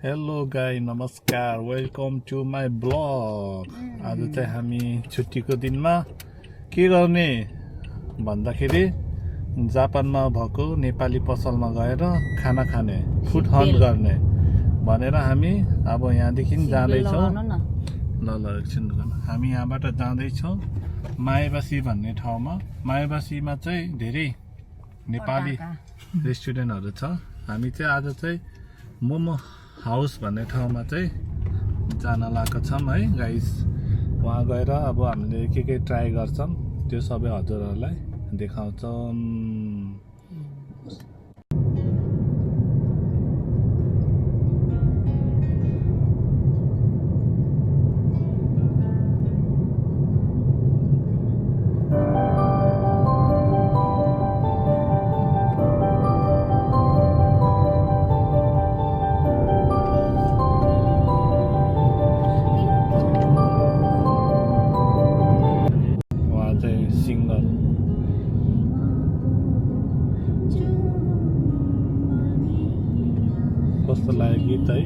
Hello गाई नमस्कार welcome to my blog. आज चाहिँ हामी छुट्टीको दिनमा के गर्ने भन्दाखेरि जापानमा भएको नेपाली पसलमा गएर खाना खाने फुड हन्ट गर्ने भनेर हामी अब यहाँदेखि जाँदैछौँ। ल एकछिन हामी यहाँबाट जाँदैछौँ मायाबासी भन्ने ठाउँमा। मायाबासीमा चाहिँ धेरै नेपाली रेस्टुरेन्टहरू छ। हामी चाहिँ आज चाहिँ मोमो हाउस भन्ने ठाउँमा चाहिँ जान लागेका छौँ है गाइस। वहाँ गएर अब हामीले के ट्राई गर्छौँ त्यो सबै हजुरहरूलाई देखाउँछौँ। कस्तो लाग्यो गीत है।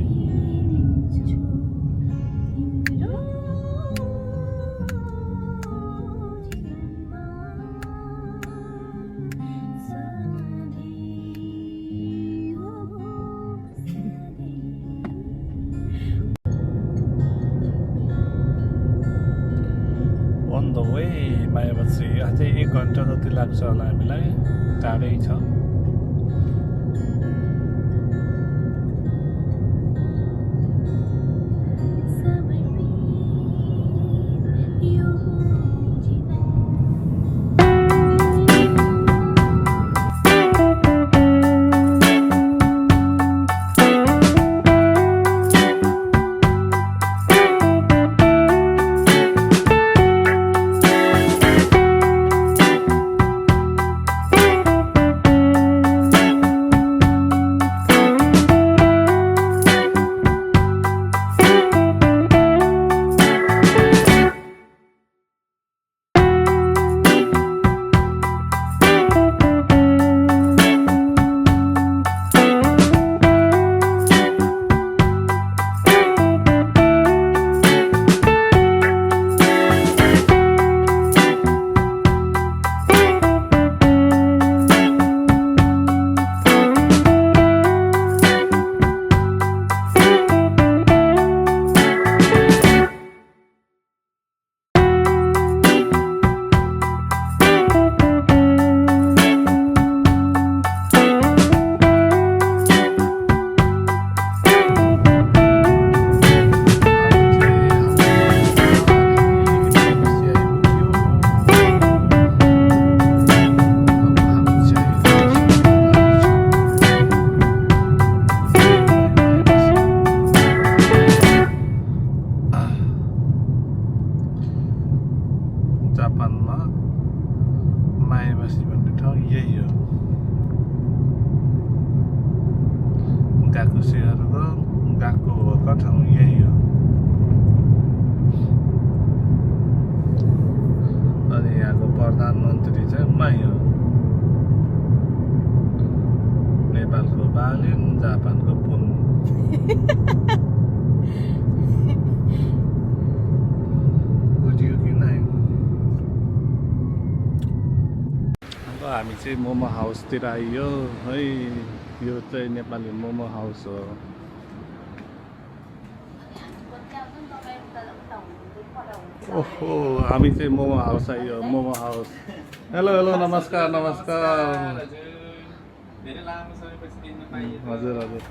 अन द वे मायाबासी अझै 1 घन्टा जति लाग्छ होला हामीलाई, टाढै छ। जापानमा मायाबासी भन्ने ठाउँ यही हो। गएको सेहरूको गएको भएको ठाउँ यही हो। अनि यहाँको प्रधानमन्त्री चाहिँ मै हो। नेपालको बालेन, जापानको पुन। बुझ्यो कि नै? हामी चाहिँ मोमो हाउसतिर आइयो है। यो चाहिँ नेपाली मोमो हाउस हो। ओहो हामी चाहिँ मोमो हाउस आइयो, मोमो हाउस। हेलो हेलो नमस्कार नमस्कार। हजुर हजुर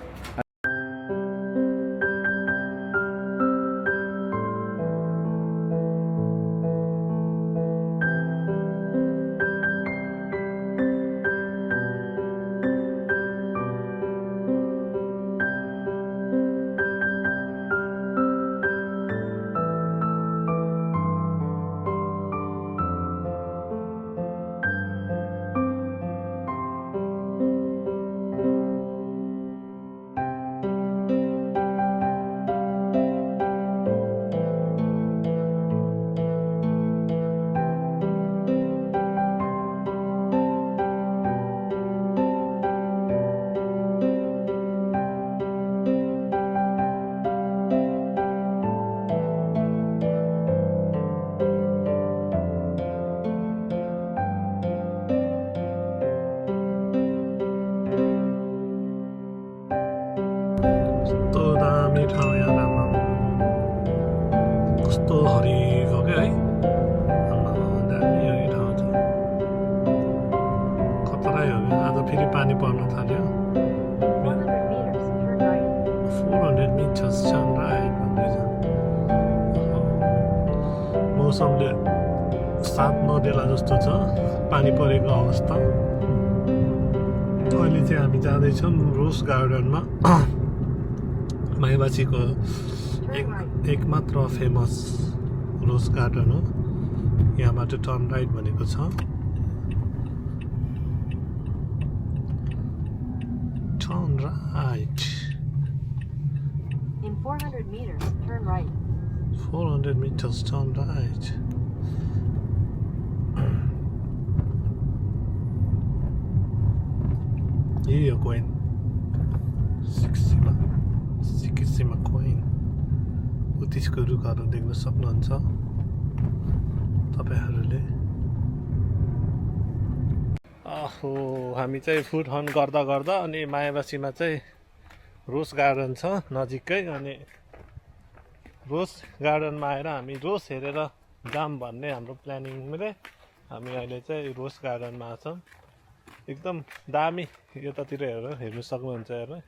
कस्तो हरियो क्या है दामी यो ठाउँ छ खतरै हो क्या आज फेरि पानी पर्न थाल्यो 400 meters turn right भन्दैछ मौसमले साथ नदेला जस्तो छ पानी परेको अवस्था अहिले चाहिँ हामी जाँदैछौँ रोज गार्डनमा माइबासीको एकमात्र फेमस रोज गार्डन हो यहाँबाट टर्न राइट भनेको छ turn right In 400 meters, turn right. 400 meters turn right यही हो कोइन सिक्किममा कोइन उत्तिसको रुखहरू देख्न सक्नुहुन्छ तपाईँहरूले आहो हामी चाहिँ फुड हन गर्दा गर्दा अनि मायाबासीमा चाहिँ रोज गार्डन छ नजिकै अनि रोज गार्डनमा आएर हामी रोज हेरेर जाम भन्ने हाम्रो प्लानिङले हामी अहिले चाहिँ रोज गार्डनमा छौँ एकदम दामी यतातिर हेर्नु सक्नुहुन्छ हेर्नु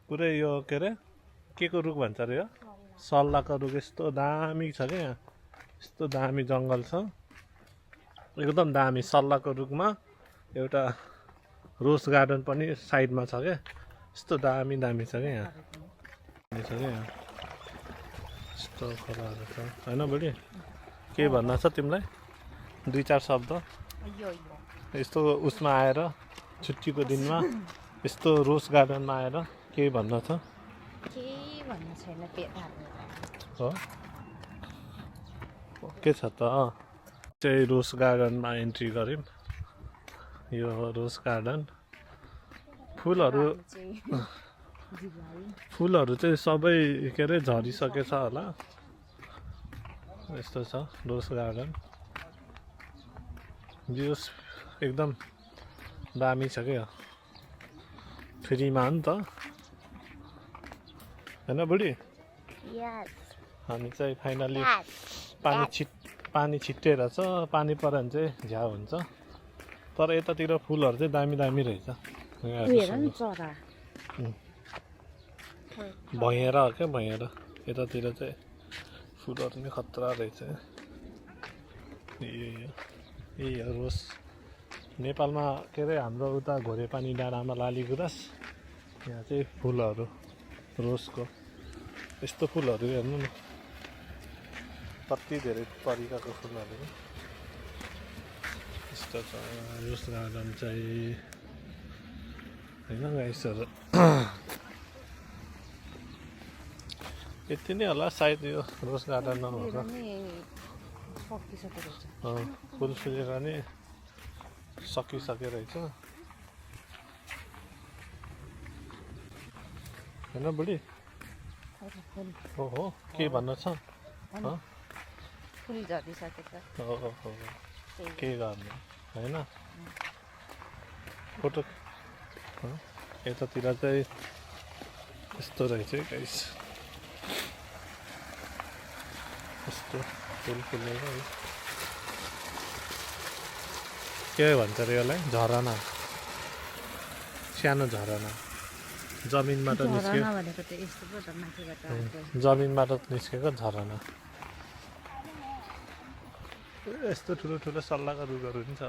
पुरै यो के अरे के को रुख भन्छ अरे यो सल्लाहको रुख यस्तो दामी छ क्या यहाँ यस्तो दामी जङ्गल छ एकदम दामी सल्लाहको रुखमा एउटा रोज गार्डन पनि साइडमा छ क्या यस्तो दामी छ क्या यहाँ यस्तो खोलाहरू छ होइन बुढी के भन्न छ तिमीलाई 2-4 शब्द यस्तो उसमा आएर छुट्टीको दिनमा यस्तो रोज गार्डनमा आएर के भन्न छ हो के छ त चाहिँ रोज गार्डनमा इन्ट्री गऱ्यौँ यो रोज गार्डन फुलहरू चाहिँ सबै के अरे झरिसकेछ होला यस्तो छ रोज गार्डन भ्युस एकदम दामी छ क्या फ्रीमा हो नि त होइन बुढी हामी चाहिँ फाइनली पानी छिट्टेर छ पानी पऱ्यो भने चाहिँ झ्याउ हुन्छ तर यतातिर फुलहरू चाहिँ दामी रहेछ भैँरा हो क्या भैँरा यतातिर चाहिँ फुलहरू नि खतरा रहेछ यही हो रोज नेपालमा के अरे हाम्रो उता घोरेपानी डाँडामा लालीगुराँस यहाँ चाहिँ फुलहरू रोजको यस्तो फुलहरू हेर्नु न कति धेरै तरिकाको फुलहरू यस्तो छ रोज गार्डन चाहिँ होइन गाइसहरू यति नै होला सायद यो रोज गार्डन नभएर फुल फुलेर नि सकिसके रहेछ होइन बुढी हो के भन्न छ फुल झरिसकेछ के गर्ने होइन फोटो यतातिर चाहिँ यस्तो रहेछ गाइस यस्तो फुल फुलेको के भन्छ अरे यसलाई झरना सानो झरना जमिनबाट निस्केको झरना यस्तो ठुलो सल्लाहको रुखहरू पनि छ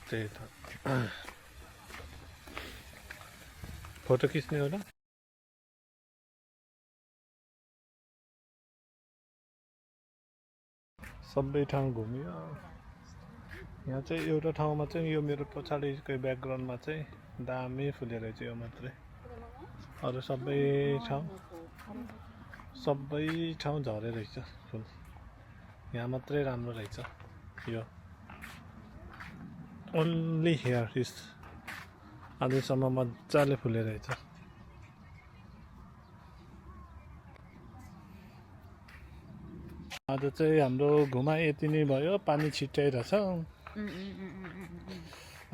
त्यही त फोटो खिच्ने हो र सबै ठाउँ घुम्यो यहाँ चाहिँ एउटा ठाउँमा चाहिँ यो मेरो पछाडिको ब्याकग्राउन्डमा चाहिँ दामी फुलेर रहेछ यो मात्रै अरू सबै ठाउँ झरे रहेछ फुल यहाँ मात्रै राम्रो रहेछ यो ओन्ली हियर इज अझैसम्म मजाले फुलेर रहेछ आज चाहिँ हाम्रो घुमाइ यति नै भयो पानी छिट्याइरहेछ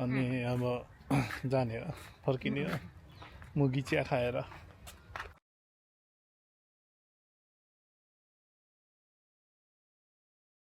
अनि अब जाने हो फर्किने हो मुगी चिया खाएर